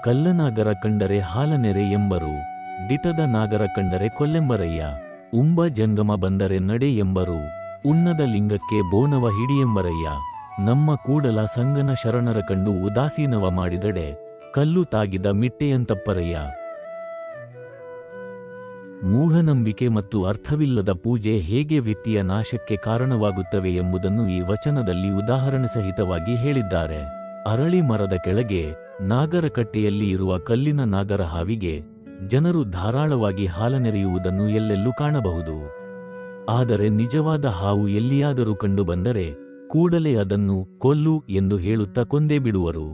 ಕಲ್ಲನಾಗರ ಕಂಡರೆ ಹಾಲನೆರೆ ಎಂಬರು, ದಿಟದ ನಾಗರ ಕಂಡರೆ ಕೊಲ್ಲೆಂಬರಯ್ಯ. ಉಂಬ ಜಂಗಮ ಬಂದರೆ ನಡೆ ಎಂಬರು, ಉನ್ನದ ಲಿಂಗಕ್ಕೆ ಬೋನವ ಹಿಡಿಯೆಂಬರಯ್ಯ. ನಮ್ಮ ಕೂಡಲ ಸಂಗನ ಶರಣರ ಕಂಡು ಉದಾಸೀನವ ಮಾಡಿದಡೆ, ಕಲ್ಲು ತಾಗಿದ ಮಿಟ್ಟೆಯಂತಪ್ಪರಯ್ಯ. ಮೂಢನಂಬಿಕೆ ಮತ್ತು ಅರ್ಥವಿಲ್ಲದ ಪೂಜೆ ಹೇಗೆ ವ್ಯಕ್ತಿಯ ನಾಶಕ್ಕೆ ಕಾರಣವಾಗುತ್ತವೆ ಎಂಬುದನ್ನು ಈ ವಚನದಲ್ಲಿ ಉದಾಹರಣೆ ಸಹಿತವಾಗಿ ಹೇಳಿದ್ದಾರೆ. ಅರಳಿ ಮರದ ಕೆಳಗೆ ನಾಗರಕಟ್ಟೆಯಲ್ಲಿ ಇರುವ ಕಲ್ಲಿನ ನಾಗರ ಹಾವಿಗೆ ಜನರು ಧಾರಾಳವಾಗಿ ಹಾಲನೆರೆಯುವುದನ್ನು ಎಲ್ಲೆಲ್ಲೂ ಕಾಣಬಹುದು. ಆದರೆ ನಿಜವಾದ ಹಾವು ಎಲ್ಲಿಯಾದರೂ ಕಂಡುಬಂದರೆ ಕೂಡಲೇ ಅದನ್ನು ಕೊಲ್ಲು ಎಂದು ಹೇಳುತ್ತಾ ಕೊಂದೇ ಬಿಡುವರು.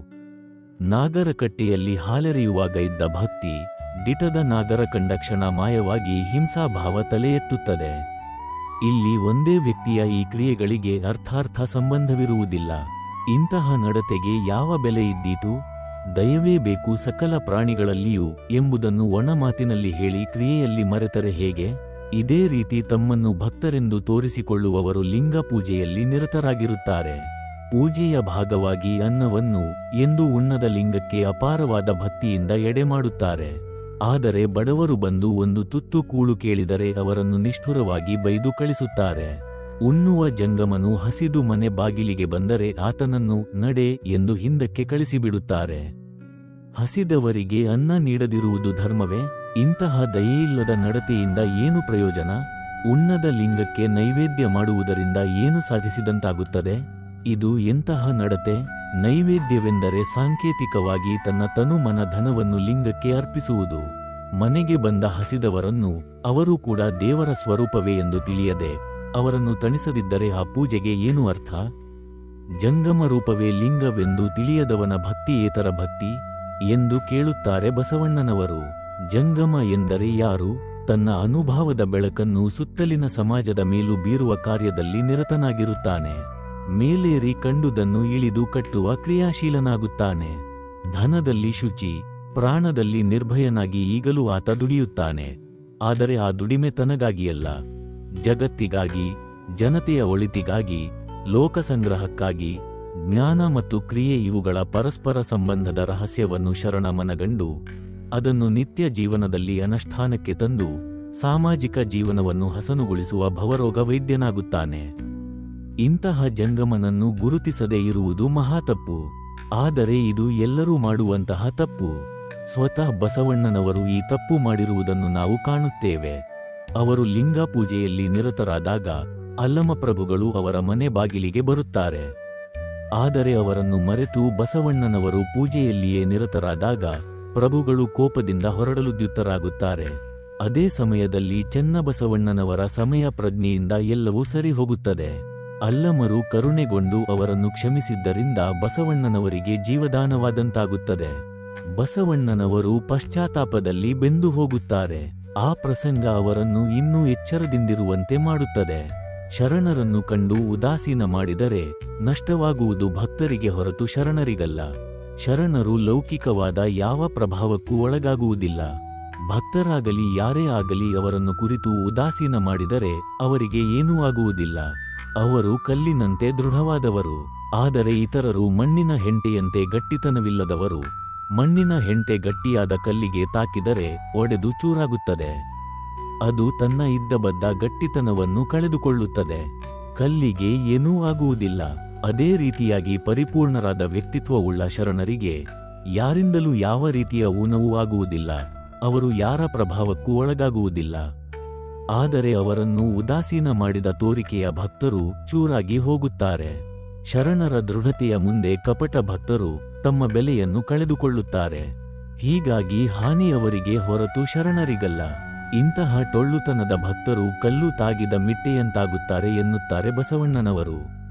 ನಾಗರಕಟ್ಟೆಯಲ್ಲಿ ಹಾಲೆರೆಯುವಾಗ ಇದ್ದ ಭಕ್ತಿ ದಿಟದ ನಾಗರ ಕಂಡ ಕ್ಷಣ ಮಾಯವಾಗಿ ಹಿಂಸಾಭಾವ ತಲೆ ಎತ್ತುತ್ತದೆ. ಇಲ್ಲಿ ಒಂದೇ ವ್ಯಕ್ತಿಯ ಈ ಕ್ರಿಯೆಗಳಿಗೆ ಅರ್ಥಾರ್ಥ ಸಂಬಂಧವಿರುವುದಿಲ್ಲ. ಇಂತಹ ನಡತೆಗೆ ಯಾವ ಬೆಲೆ ಇದ್ದೀತು? ದಯವೇ ಬೇಕು ಸಕಲ ಪ್ರಾಣಿಗಳಲ್ಲಿಯೂ ಎಂಬುದನ್ನು ಒಣ ಮಾತಿನಲ್ಲಿ ಹೇಳಿ ಕ್ರಿಯೆಯಲ್ಲಿ ಮರೆತರೆ ಹೇಗೆ? ಇದೇ ರೀತಿ ತಮ್ಮನ್ನು ಭಕ್ತರೆಂದು ತೋರಿಸಿಕೊಳ್ಳುವವರು ಲಿಂಗ ಪೂಜೆಯಲ್ಲಿ ನಿರತರಾಗಿರುತ್ತಾರೆ. ಪೂಜೆಯ ಭಾಗವಾಗಿ ಅನ್ನವನ್ನು ಎಂದು ಉಣ್ಣದ ಲಿಂಗಕ್ಕೆ ಅಪಾರವಾದ ಭಕ್ತಿಯಿಂದ ಎಡೆಮಾಡುತ್ತಾರೆ. ಆದರೆ ಬಡವರು ಬಂದು ಒಂದು ತುತ್ತು ಕೂಳು ಕೇಳಿದರೆ ಅವರನ್ನು ನಿಷ್ಠುರವಾಗಿ ಬೈದು ಕಳಿಸುತ್ತಾರೆ. ಉಣ್ಣುವ ಜಂಗಮನು ಹಸಿದು ಮನೆ ಬಾಗಿಲಿಗೆ ಬಂದರೆ ಆತನನ್ನು ನಡೆ ಎಂದು ಹಿಂದಕ್ಕೆ ಕಳಿಸಿಬಿಡುತ್ತಾರೆ. ಹಸಿದವರಿಗೆ ಅನ್ನ ನೀಡದಿರುವುದು ಧರ್ಮವೇ? ಇಂತಹ ದಯೆಯಿಲ್ಲದ ನಡತೆಯಿಂದ ಏನು ಪ್ರಯೋಜನ? ಉಣ್ಣದ ಲಿಂಗಕ್ಕೆ ನೈವೇದ್ಯ ಮಾಡುವುದರಿಂದ ಏನು ಸಾಧಿಸಿದಂತಾಗುತ್ತದೆ? ಇದು ಎಂತಹ ನಡತೆ? ನೈವೇದ್ಯವೆಂದರೆ ಸಾಂಕೇತಿಕವಾಗಿ ತನ್ನ ತನು ಮನ ಧನವನ್ನು ಲಿಂಗಕ್ಕೆ ಅರ್ಪಿಸುವುದು. ಮನೆಗೆ ಬಂದ ಹಸಿದವರನ್ನು ಅವರು ಕೂಡ ದೇವರ ಸ್ವರೂಪವೇ ಎಂದು ತಿಳಿಯದೆ ಅವರನ್ನು ತಣಿಸದಿದ್ದರೆ ಆ ಪೂಜೆಗೆ ಏನು ಅರ್ಥ? ಜಂಗಮ ರೂಪವೇ ಲಿಂಗವೆಂದು ತಿಳಿಯದವನ ಭಕ್ತಿಯೇತರ ಭಕ್ತಿ ಎಂದು ಕೇಳುತ್ತಾರೆ ಬಸವಣ್ಣನವರು. ಜಂಗಮ ಎಂದರೆ ಯಾರು? ತನ್ನ ಅನುಭವದ ಬೆಳಕನ್ನು ಸುತ್ತಲಿನ ಸಮಾಜದ ಮೇಲೂ ಬೀರುವ ಕಾರ್ಯದಲ್ಲಿ ನಿರತನಾಗಿರುತ್ತಾನೆ. ಮೇಲೇರಿ ಕಂಡುದನ್ನು ಇಳಿದು ಕಟ್ಟುವ ಕ್ರಿಯಾಶೀಲನಾಗುತ್ತಾನೆ. ಧನದಲ್ಲಿ ಶುಚಿ, ಪ್ರಾಣದಲ್ಲಿ ನಿರ್ಭಯನಾಗಿ ಈಗಲೂ ಆತ ದುಡಿಯುತ್ತಾನೆ. ಆದರೆ ಆ ದುಡಿಮೆ ತನಗಾಗಿಯಲ್ಲ, ಜಗತ್ತಿಗಾಗಿ, ಜನತೆಯ ಒಳಿತಿಗಾಗಿ, ಲೋಕಸಂಗ್ರಹಕ್ಕಾಗಿ. ಜ್ಞಾನ ಮತ್ತು ಕ್ರಿಯೆ ಇವುಗಳ ಪರಸ್ಪರ ಸಂಬಂಧದ ರಹಸ್ಯವನ್ನು ಶರಣ ಮನಗಂಡು ಅದನ್ನು ನಿತ್ಯ ಜೀವನದಲ್ಲಿ ಅನುಷ್ಠಾನಕ್ಕೆ ತಂದು ಸಾಮಾಜಿಕ ಜೀವನವನ್ನು ಹಸನುಗೊಳಿಸುವ ಭವರೋಗ ವೈದ್ಯನಾಗುತ್ತಾನೆ. ಇಂತಹ ಜಂಗಮನನ್ನು ಗುರುತಿಸದೇ ಇರುವುದು ಮಹಾತಪ್ಪು. ಆದರೆ ಇದು ಎಲ್ಲರೂ ಮಾಡುವಂತಹ ತಪ್ಪು. ಸ್ವತಃ ಬಸವಣ್ಣನವರು ಈ ತಪ್ಪು ಮಾಡಿರುವುದನ್ನು ನಾವು ಕಾಣುತ್ತೇವೆ. ಅವರು ಲಿಂಗ ಪೂಜೆಯಲ್ಲಿ ನಿರತರಾದಾಗ ಅಲ್ಲಮಪ್ರಭುಗಳು ಅವರ ಮನೆ ಬಾಗಿಲಿಗೆ ಬರುತ್ತಾರೆ. ಆದರೆ ಅವರನ್ನು ಮರೆತು ಬಸವಣ್ಣನವರು ಪೂಜೆಯಲ್ಲಿಯೇ ನಿರತರಾದಾಗ ಪ್ರಭುಗಳು ಕೋಪದಿಂದ ಹೊರಡಲುದ್ಯುಕ್ತರಾಗುತ್ತಾರೆ. ಅದೇ ಸಮಯದಲ್ಲಿ ಚೆನ್ನಬಸವಣ್ಣನವರ ಸಮಯ ಪ್ರಜ್ಞೆಯಿಂದ ಎಲ್ಲವೂ ಸರಿ ಹೋಗುತ್ತದೆ. ಅಲ್ಲಮರು ಕರುಣೆಗೊಂಡು ಅವರನ್ನು ಕ್ಷಮಿಸಿದ್ದರಿಂದ ಬಸವಣ್ಣನವರಿಗೆ ಜೀವದಾನವಾದಂತಾಗುತ್ತದೆ. ಬಸವಣ್ಣನವರು ಪಶ್ಚಾತ್ತಾಪದಲ್ಲಿ ಬೆಂದು ಹೋಗುತ್ತಾರೆ. ಆ ಪ್ರಸಂಗ ಅವರನ್ನು ಇನ್ನೂ ಎಚ್ಚರದಿಂದಿರುವಂತೆ ಮಾಡುತ್ತದೆ. ಶರಣರನ್ನು ಕಂಡು ಉದಾಸೀನ ಮಾಡಿದರೆ ನಷ್ಟವಾಗುವುದು ಭಕ್ತರಿಗೆ ಹೊರತು ಶರಣರಿಗಲ್ಲ. ಶರಣರು ಲೌಕಿಕವಾದ ಯಾವ ಪ್ರಭಾವಕ್ಕೂ ಒಳಗಾಗುವುದಿಲ್ಲ. ಭಕ್ತರಾಗಲಿ ಯಾರೇ ಆಗಲಿ ಅವರನ್ನು ಕುರಿತು ಉದಾಸೀನ ಮಾಡಿದರೆ ಅವರಿಗೆ ಏನೂ ಆಗುವುದಿಲ್ಲ. ಅವರು ಕಲ್ಲಿನಂತೆ ದೃಢವಾದವರು. ಆದರೆ ಇತರರು ಮಣ್ಣಿನ ಹೆಂಟೆಯಂತೆ ಗಟ್ಟಿತನವಿಲ್ಲದವರು. ಮಣ್ಣಿನ ಹೆಂಟೆ ಗಟ್ಟಿಯಾದ ಕಲ್ಲಿಗೆ ತಾಕಿದರೆ ಒಡೆದು ಚೂರಾಗುತ್ತದೆ. ಅದು ತನ್ನ ಇದ್ದಬದ್ದ ಗಟ್ಟಿತನವನ್ನು ಕಳೆದುಕೊಳ್ಳುತ್ತದೆ. ಕಲ್ಲಿಗೆ ಏನೂ ಆಗುವುದಿಲ್ಲ. ಅದೇ ರೀತಿಯಾಗಿ ಪರಿಪೂರ್ಣರಾದ ವ್ಯಕ್ತಿತ್ವವುಳ್ಳ ಶರಣರಿಗೆ ಯಾರಿಂದಲೂ ಯಾವ ರೀತಿಯ ಊನವೂ ಆಗುವುದಿಲ್ಲ. ಅವರು ಯಾರ ಪ್ರಭಾವಕ್ಕೂ ಒಳಗಾಗುವುದಿಲ್ಲ. ಆದರೆ ಅವರನ್ನು ಉದಾಸೀನ ಮಾಡಿದ ತೋರಿಕೆಯ ಭಕ್ತರು ಚೂರಾಗಿ ಹೋಗುತ್ತಾರೆ. ಶರಣರ ದೃಢತೆಯ ಮುಂದೆ ಕಪಟ ಭಕ್ತರು ತಮ್ಮ ಬೆಲೆಯನ್ನು ಕಳೆದುಕೊಳ್ಳುತ್ತಾರೆ. ಹೀಗಾಗಿ ಹಾನಿ ಅವರಿಗೆ ಹೊರತು ಶರಣರಿಗಲ್ಲ. ಇಂತಹ ಟೊಳ್ಳುತನದ ಭಕ್ತರು ಕಲ್ಲು ತಾಗಿದ ಮಿಟ್ಟೆಯಂತಾಗುತ್ತಾರೆ ಎನ್ನುತ್ತಾರೆ ಬಸವಣ್ಣನವರು.